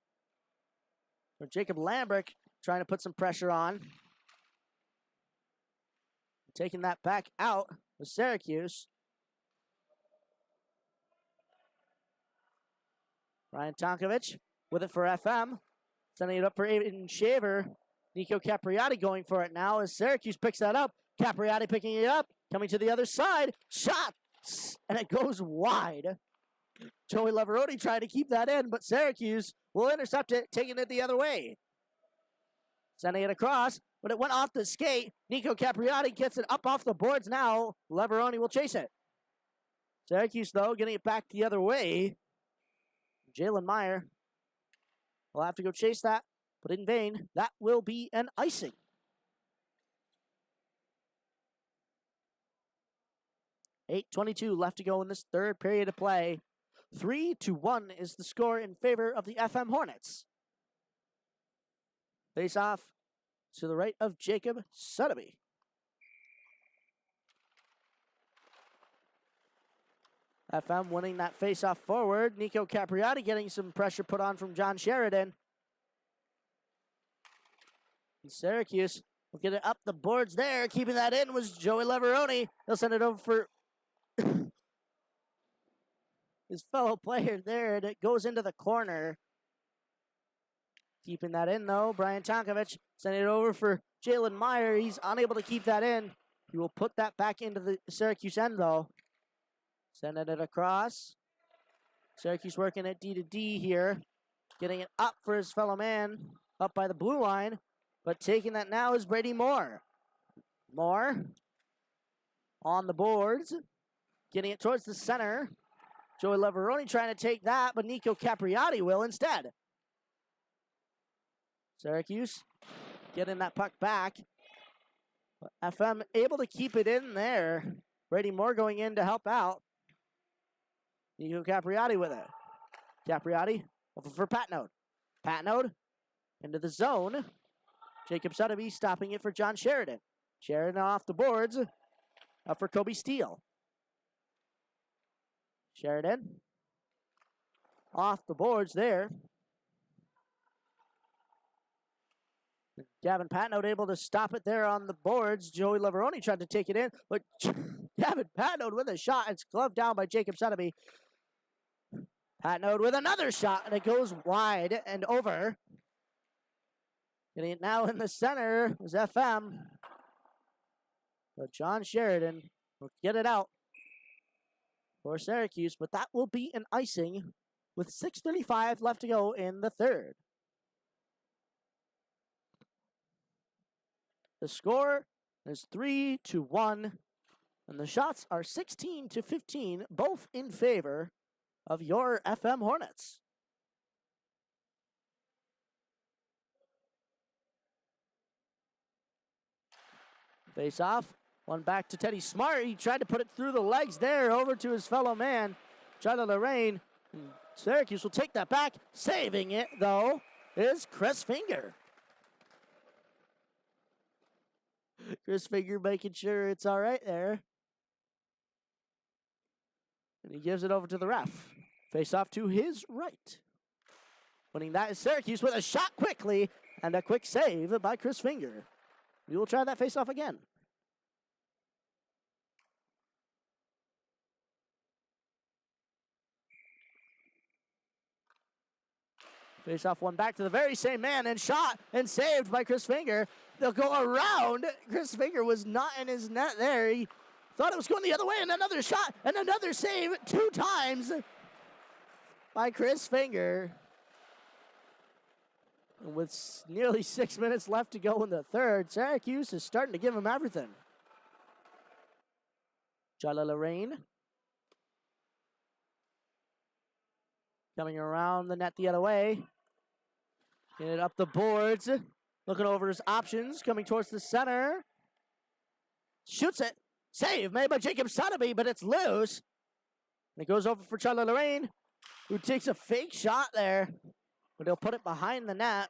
for Jacob Lambrick, trying to put some pressure on. Taking that back out with Syracuse. Ryan Tonkovich with it for FM. Sending it up for Aiden Shaver. Nico Capriati going for it now as Syracuse picks that up. Capriati picking it up, coming to the other side. Shot! And it goes wide. Joey Leveroni trying to keep that in, but Syracuse will intercept it, taking it the other way. Sending it across, but it went off the skate. Nico Capriati gets it up off the boards now. Leveroni will chase it. Syracuse, though, getting it back the other way. Jalen Meyer will have to go chase that, but in vain. That will be an icing. .8:22 left to go in this third period of play. 3-1 is the score in favor of the FM Hornets. Face off to the right of Jacob Sotheby. FM winning that face-off forward. Nico Capriati getting some pressure put on from John Sheridan. And Syracuse will get it up the boards there. Keeping that in was Joey Leveroni. He'll send it over for his fellow player there, and it goes into the corner. Keeping that in, though, Brian Tonkovich sending it over for Jalen Meyer. He's unable to keep that in. He will put that back into the Syracuse end, though. Sending it across. Syracuse working at D to D here. Getting it up for his fellow man, up by the blue line. But taking that now is Brady Moore. Moore on the boards. Getting it towards the center. Joey Leveroni trying to take that, but Nico Capriati will instead. Syracuse getting that puck back. But FM able to keep it in there. Brady Moore going in to help out. Nico Capriati with it. Capriati over for Patnode. Patnode into the zone. Jacob Sotheby stopping it for John Sheridan. Sheridan off the boards. Up for Kobe Steele. Sheridan off the boards there. Gavin Patnode able to stop it there on the boards. Joey Leveroni tried to take it in, but Gavin Patnode with a shot. It's gloved down by Jacob Sotheby. Patnode with another shot, and it goes wide and over. Getting it now in the center is FM. But John Sheridan will get it out for Syracuse, but that will be an icing with 6:35 left to go in the third. The score is 3-1, and the shots are 16-15, both in favor of your FM Hornets. Face off, one back to Teddy Smart. He tried to put it through the legs there, over to his fellow man, Charlie Lorraine. Syracuse will take that back. Saving it, though, is Chris Finger. Chris Finger making sure it's all right there. And he gives it over to the ref. Face off to his right. Winning that is Syracuse with a shot quickly and a quick save by Chris Finger. We will try that face off again. Face off one back to the very same man and shot and saved by Chris Finger. They'll go around. Chris Finger was not in his net there. He thought it was going the other way, and another shot and another save 2 times by Chris Finger. And with nearly 6 minutes left to go in the third, Syracuse is starting to give him everything. Charlie Lorraine coming around the net the other way. Get it up the boards. Looking over his options. Coming towards the center. Shoots it. Save made by Jacob Sotheby, but it's loose. And it goes over for Charlie Lorraine, who takes a fake shot there. But he'll put it behind the net.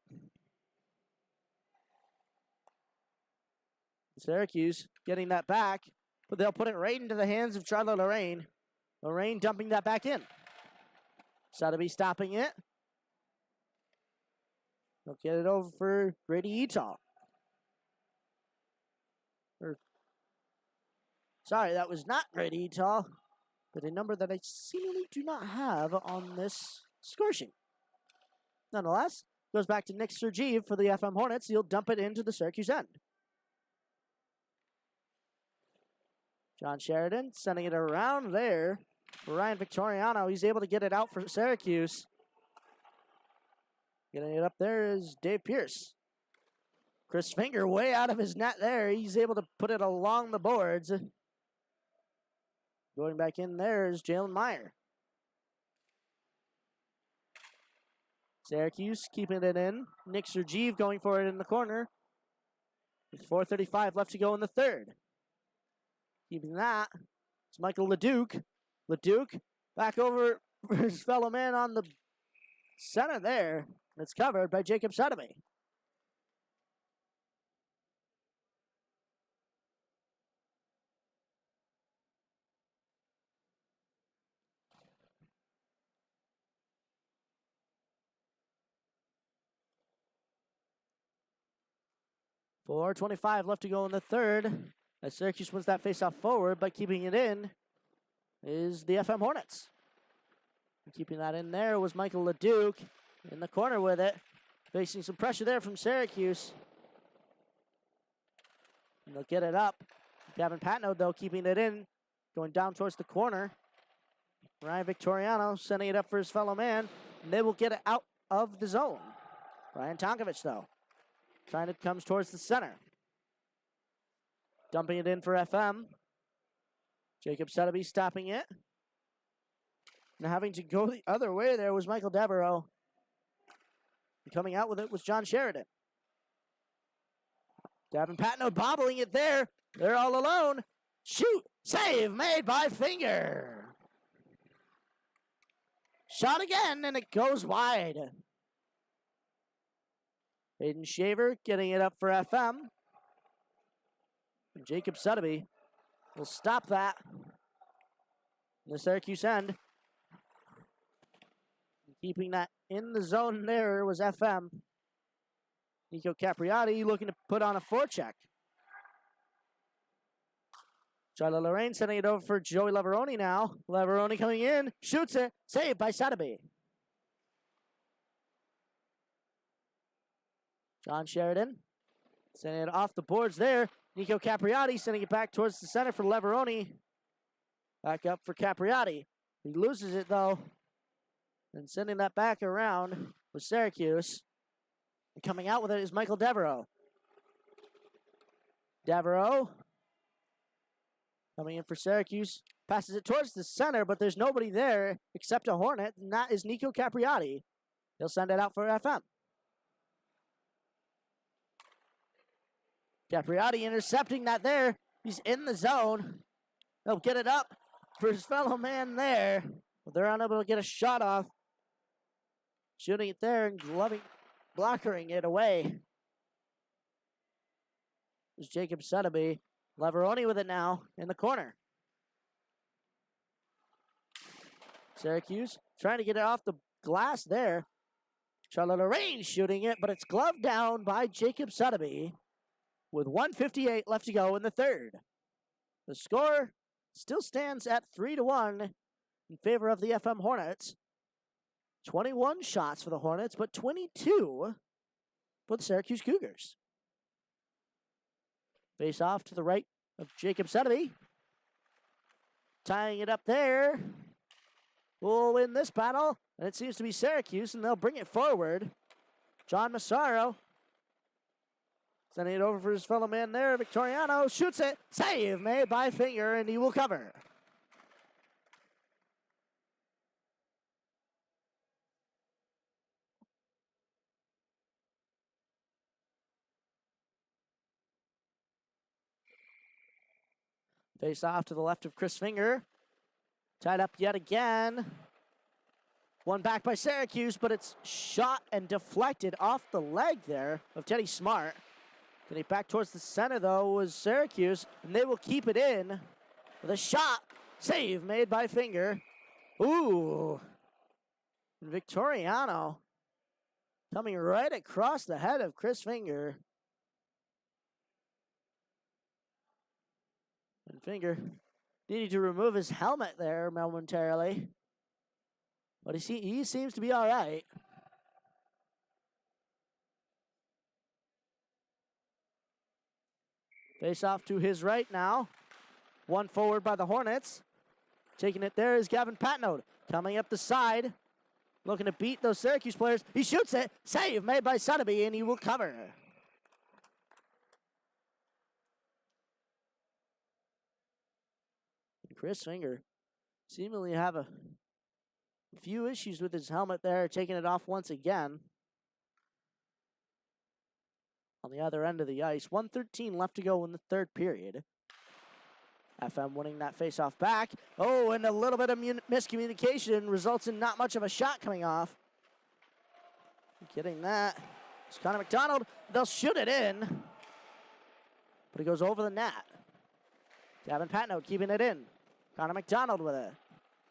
Syracuse getting that back, but they'll put it right into the hands of Charlie Lorraine. Lorraine dumping that back in. Sotheby stopping it. They'll get it over for Grady Etal. Sorry, that was not Grady Etal, but a number that I seemingly do not have on this score sheet. Nonetheless, Goes back to Nick Sergeev for the FM Hornets. He'll dump it into the Syracuse end. John Sheridan sending it around there for Ryan Victoriano. He's able to get it out for Syracuse. Getting it up there is Dave Pierce. Chris Finger way out of his net there. He's able to put it along the boards. Going back in there is Jalen Meyer. Syracuse keeping it in. Nick Sergeev going for it in the corner. With 4:35 left to go in the third. Keeping that, it's Michael LeDuc. LeDuc back over for his fellow man on the center there. It's covered by Jacob Sodomy. .425 left to go in the third. As Syracuse wins that faceoff forward, but keeping it in is the FM Hornets. And keeping that in there was Michael LeDuc in the corner with it. Facing some pressure there from Syracuse. And they'll get it up. Gavin Patno, though, keeping it in. Going down towards the corner. Ryan Victoriano sending it up for his fellow man. And they will get it out of the zone. Ryan Tonkovich, though, trying to come towards the center. Dumping it in for FM. Jacob Sotheby stopping it. And having to go the other way there was Michael Devereaux. And coming out with it was John Sheridan. Gavin Patno bobbling it there. They're all alone. Shoot! Save made by Finger. Shot again, and it goes wide. Hayden Shaver getting it up for FM. And Jacob Sotheby will stop that. The Syracuse end. Keeping that in the zone there was FM. Nico Capriati looking to put on a forecheck. Charlie Lorraine sending it over for Joey Leveroni now. Leveroni coming in, shoots it, saved by Sotheby. John Sheridan sending it off the boards there. Nico Capriati sending it back towards the center for Leveroni. Back up for Capriati. He loses it, though. And sending that back around with Syracuse. And coming out with it is Michael Devereaux. Devereaux coming in for Syracuse. Passes it towards the center, but there's nobody there except a Hornet, and that is Nico Capriati. He'll send it out for FM. Capriati intercepting that there. He's in the zone. He'll get it up for his fellow man there. But they're unable to get a shot off. Shooting it there and blockering it away. There's Jacob Sotheby. Leveroni with it now in the corner. Syracuse trying to get it off the glass there. Charlotte Lorraine shooting it, but it's gloved down by Jacob Sotheby. With 1:58 left to go in the third. The score still stands at 3-1 in favor of the FM Hornets. 21 shots for the Hornets, but 22 for the Syracuse Cougars. Face off to the right of Jacob Sotheby. Tying it up there. Will win this battle, and it seems to be Syracuse, and they'll bring it forward. John Massaro sending it over for his fellow man there. Victoriano shoots it. Save made by Finger, and he will cover. Face off to the left of Chris Finger. Tied up yet again. One back by Syracuse, but it's shot and deflected off the leg there of Teddy Smart. Getting back towards the center, though, was Syracuse, and they will keep it in with a shot. Save made by Finger. Ooh. Victoriano coming right across the head of Chris Finger. And Finger needing to remove his helmet there momentarily. But he seems to be all right. Face off to his right now. One forward by the Hornets. Taking it there is Gavin Patnode. Coming up the side. Looking to beat those Syracuse players. He shoots it. Save made by Sotheby, and he will cover. Chris Finger seemingly have a few issues with his helmet there, taking it off once again. On the other end of the ice, 1:13 left to go in the third period. FM winning that face-off back. Oh, and a little bit of miscommunication results in not much of a shot coming off. Getting that. It's Connor McDonald. They'll shoot it in. But it goes over the net. Gavin Patnode keeping it in. Connor McDonald with it.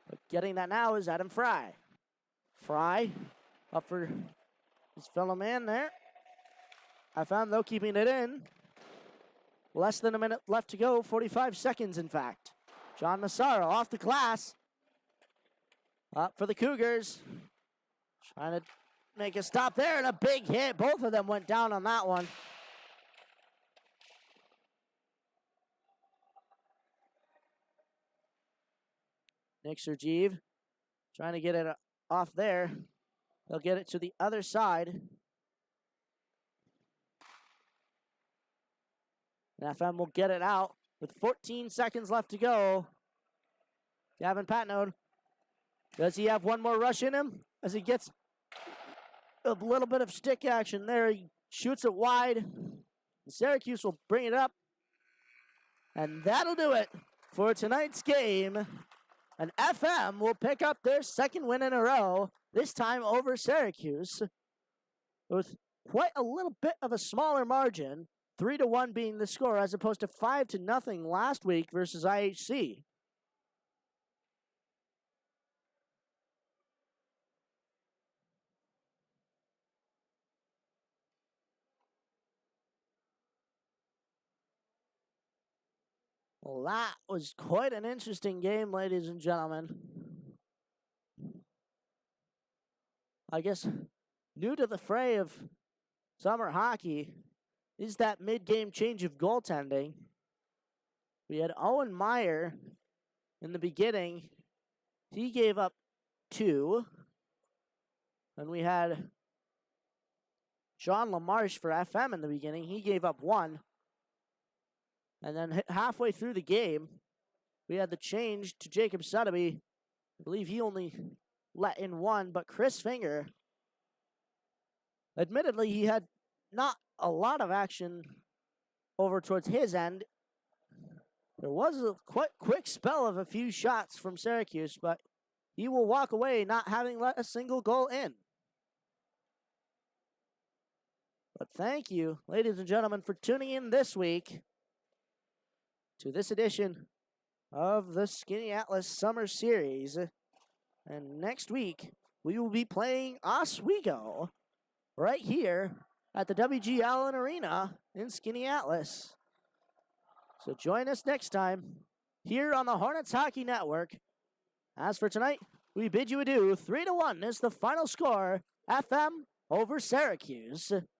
But getting that now is Adam Fry. Fry up for his fellow man there. FM, though, keeping it in. Less than a minute left to go. 45 seconds, in fact. John Massaro off the glass. Up for the Cougars. Trying to make a stop there, and a big hit. Both of them went down on that one. Nick Sergeev trying to get it off there. They'll get it to the other side. And FM will get it out with 14 seconds left to go. Gavin Patnode. Does he have one more rush in him? As he gets a little bit of stick action there. He shoots it wide. Syracuse will bring it up. And that'll do it for tonight's game. And FM will pick up their second win in a row, this time over Syracuse, with quite a little bit of a smaller margin, 3-1 being the score, as opposed to 5-0 last week versus IHC. Well, that was quite an interesting game, ladies and gentlemen. I guess new to the fray of summer hockey is that mid-game change of goaltending. We had Owen Meyer in the beginning. He gave up 2. And we had John LaMarche for FM in the beginning. He gave up 1. And then halfway through the game, we had the change to Jacob Sotheby. I believe he only let in 1, but Chris Finger, admittedly, he had not a lot of action over towards his end. There was a quite quick spell of a few shots from Syracuse, but he will walk away not having let a single goal in. But thank you, ladies and gentlemen, for tuning in this week to this edition of the Skaneateles Summer Series. And next week, we will be playing Oswego right here at the WG Allen Arena in Skaneateles. So join us next time here on the Hornets Hockey Network. As for tonight, we bid you adieu. 3-1 is the final score. FM over Syracuse.